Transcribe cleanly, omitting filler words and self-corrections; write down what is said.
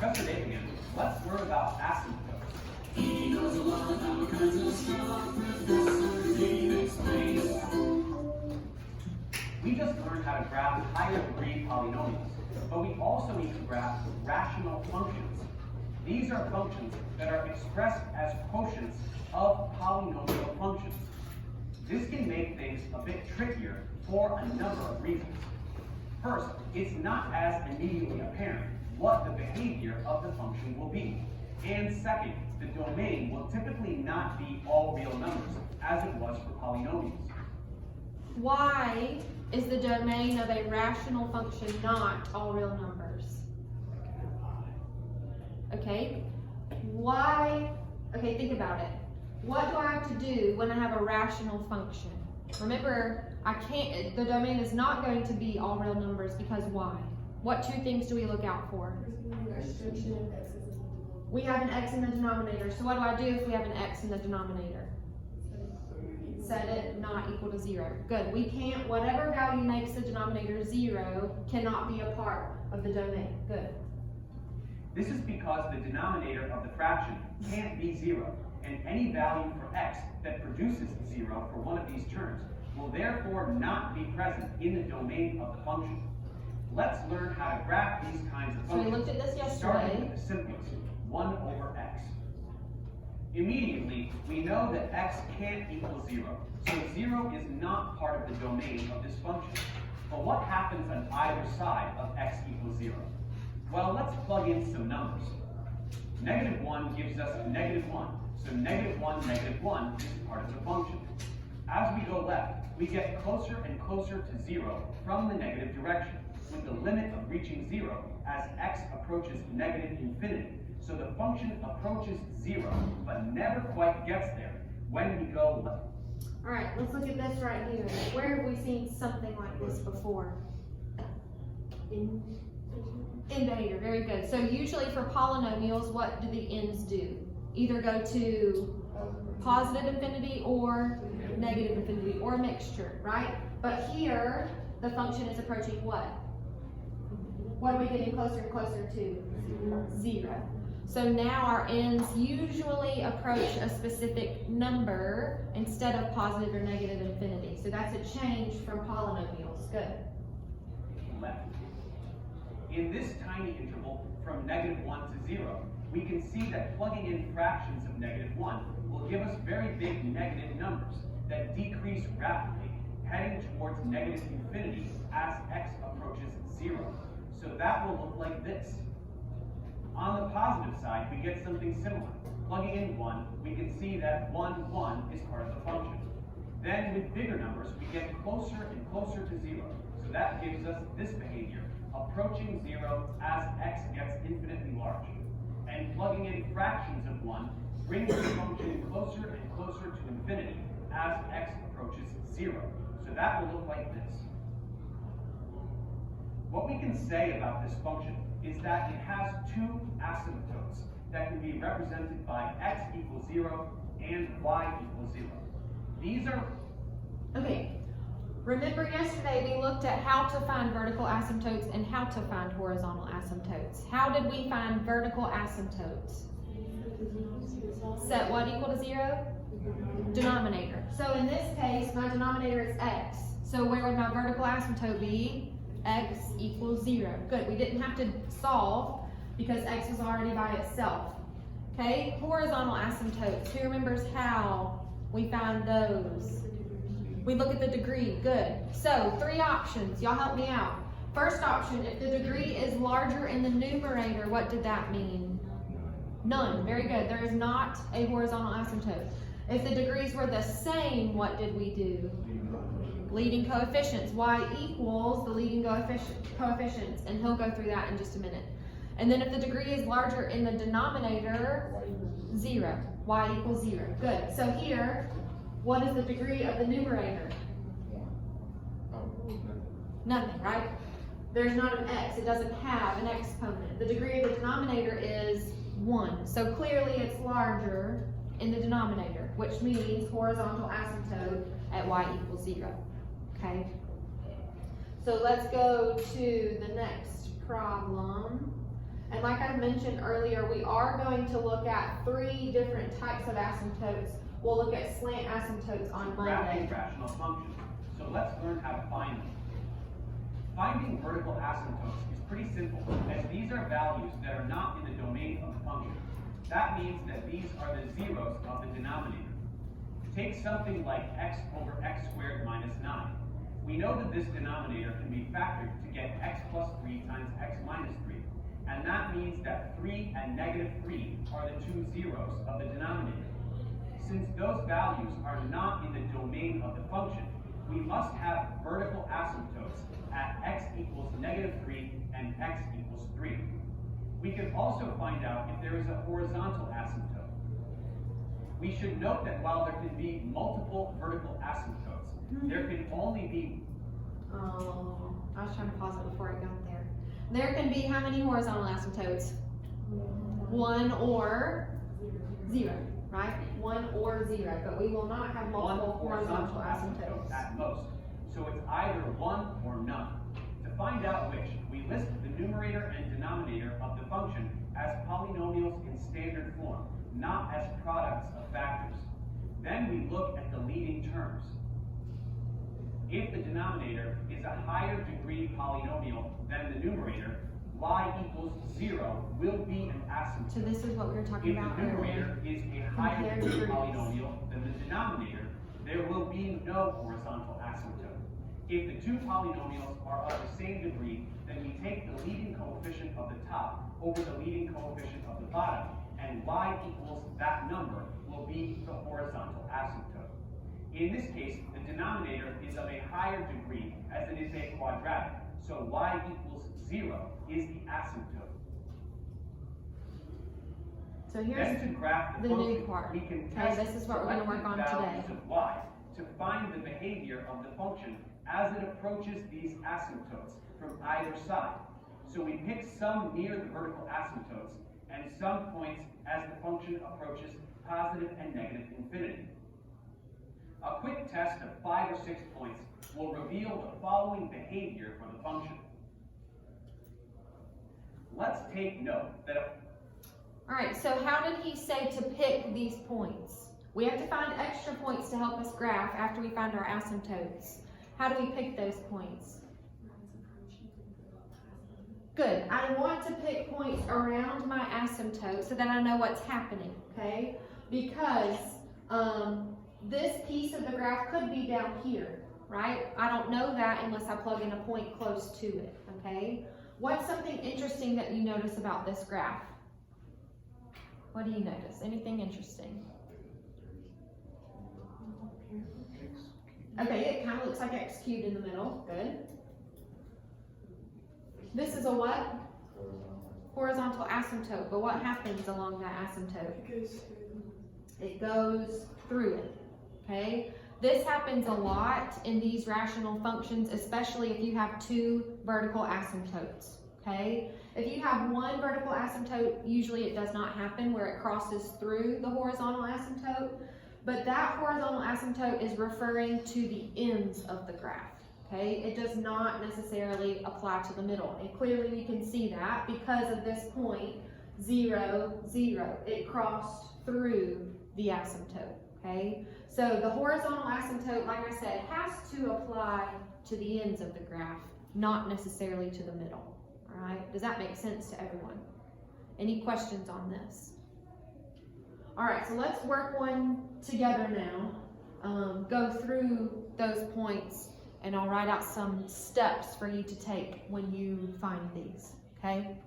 Professor Davigan, let's learn about asymptotes. He knows a lot about all kinds of stuff. Professor Dean explains. We just learned how to graph higher degree polynomials, but we also need to graph rational functions. These are functions that are expressed as quotients of polynomial functions. This can make things a bit trickier for a number of reasons. First, it's not as immediately apparent what the behavior of the function will be. And second, the domain will typically not be all real numbers, as it was for polynomials. Why is the domain of a rational function not all real numbers? Okay, why? Okay, think about it. What do I have to do when I have a rational function? Remember, the domain is not going to be all real numbers because why? What two things do we look out for? We have an x in the denominator. So what do I do if we have an x in the denominator? Set it not equal to 0. Good. We can't, whatever value makes the denominator 0 cannot be a part of the domain. Good. This is because the denominator of the fraction can't be 0, and any value for x that produces 0 for one of these terms will therefore not be present in the domain of the function. Let's learn how to graph these kinds of functions. So we looked at this yesterday. Starting with the simplest, 1 over x. Immediately, we know that x can't equal 0, so 0 is not part of the domain of this function. But what happens on either side of x equals 0? Well, let's plug in some numbers. -1 gives us -1, so -1 is part of the function. As we go left, we get closer and closer to 0 from the negative direction, with the limit of reaching 0 as x approaches -infinity. So the function approaches 0, but never quite gets there when we go left. All right, let's look at this right here. Where have we seen something like this before? In behavior, very good. So usually for polynomials, what do the ends do? Either go to positive infinity or negative infinity, or a mixture, right? But here, the function is approaching what? What are we getting closer and closer to? 0. So now our ends usually approach a specific number instead of positive or negative infinity. So that's a change from polynomials. Good. Left. In this tiny interval from -1 to 0, we can see that plugging in fractions of -1 will give us very big negative numbers that decrease rapidly, heading towards -infinity as x approaches 0. So that will look like this. On the positive side, we get something similar. Plugging in 1, we can see that 1 is part of the function. Then with bigger numbers, we get closer and closer to 0. So that gives us this behavior, approaching 0 as x gets infinitely large. And plugging in fractions of 1 brings the function closer and closer to infinity as x approaches 0. So that will look like this. What we can say about this function is that it has two asymptotes that can be represented by x equals 0 and y equals 0. These are... Okay, remember yesterday we looked at how to find vertical asymptotes and how to find horizontal asymptotes. How did we find vertical asymptotes? Set what equal to 0? Denominator. So in this case, my denominator is x. So where would my vertical asymptote be? X equals 0. Good, we didn't have to solve because x was already by itself. Okay, horizontal asymptotes. Who remembers how we find those? We look at the degree. Good. So 3 options. Y'all help me out. First option, if the degree is larger in the numerator, what did that mean? None. Very good. There is not a horizontal asymptote. If the degrees were the same, what did we do? Leading coefficients. Y equals the leading coefficients, and he'll go through that in just a minute. And then if the degree is larger in the denominator, 0. Y equals 0. Good. So here, what is the degree of the numerator? Nothing, right? There's not an x. It doesn't have an exponent. The degree of the denominator is 1. So clearly it's larger in the denominator, which means horizontal asymptote at y equals 0. Okay? So let's go to the next problem. And like I mentioned earlier, we are going to look at 3 different types of asymptotes. We'll look at slant asymptotes on Monday. Graphing rational functions. So let's learn how to find them. Finding vertical asymptotes is pretty simple, as these are values that are not in the domain of the function. That means that these are the zeros of the denominator. Take something like x over x squared minus 9. We know that this denominator can be factored to get x plus 3 times x minus 3. And that means that 3 and negative 3 are the 2 zeros of the denominator. Since those values are not in the domain of the function, we must have vertical asymptotes at x equals negative 3 and x equals 3. We can also find out if there is a horizontal asymptote. We should note that while there can be multiple vertical asymptotes, there can only be... Oh, I was trying to pause it before I got there. There can be how many horizontal asymptotes? 1 or 0, right? 1 or 0, but we will not have multiple horizontal asymptotes. At most. So it's either 1 or none. To find out which, we list the numerator and denominator of the function as polynomials in standard form, not as products of factors. Then we look at the leading terms. If the denominator is a higher degree polynomial than the numerator, y equals 0 will be an asymptote. So this is what we were talking about If the earlier. numerator is a higher degree polynomial than the denominator, there will be no horizontal asymptote. If the 2 polynomials are of the same degree, then we take the leading coefficient of the top over the leading coefficient of the bottom, and y equals that number will be the horizontal asymptote. In this case, the denominator is of a higher degree as it is a quadratic, so y equals 0 is the asymptote. So here's Then to graph the function, new part. we can Okay, test this is what we're going to work on selected today. values of y to find the behavior of the function as it approaches these asymptotes from either side. So we pick some near the vertical asymptotes and some points as the function approaches positive and negative infinity. A quick test of 5 or 6 points will reveal the following behavior for the function. Let's take note that Alright, so how did he say to pick these points? We have to find extra points to help us graph after we find our asymptotes. How do we pick those points? Good. I want to pick points around my asymptote so that I know what's happening, okay? Because this piece of the graph could be down here, right? I don't know that unless I plug in a point close to it, okay? What's something interesting that you notice about this graph? What do you notice? Anything interesting? Okay, it kind of looks like x cubed in the middle. Good. This is a what? Horizontal asymptote. But what happens along that asymptote? It goes through it. Okay? This happens a lot in these rational functions, especially if you have 2 vertical asymptotes. Okay? If you have 1 vertical asymptote, usually it does not happen where it crosses through the horizontal asymptote. But that horizontal asymptote is referring to the ends of the graph. Okay? It does not necessarily apply to the middle. And clearly we can see that because of this point, 0, 0. It crossed through the asymptote. Okay? So the horizontal asymptote, like I said, has to apply to the ends of the graph, not necessarily to the middle. All right? Does that make sense to everyone? Any questions on this? All right, so let's work one together now. Go through those points, and I'll write out some steps for you to take when you find these, okay?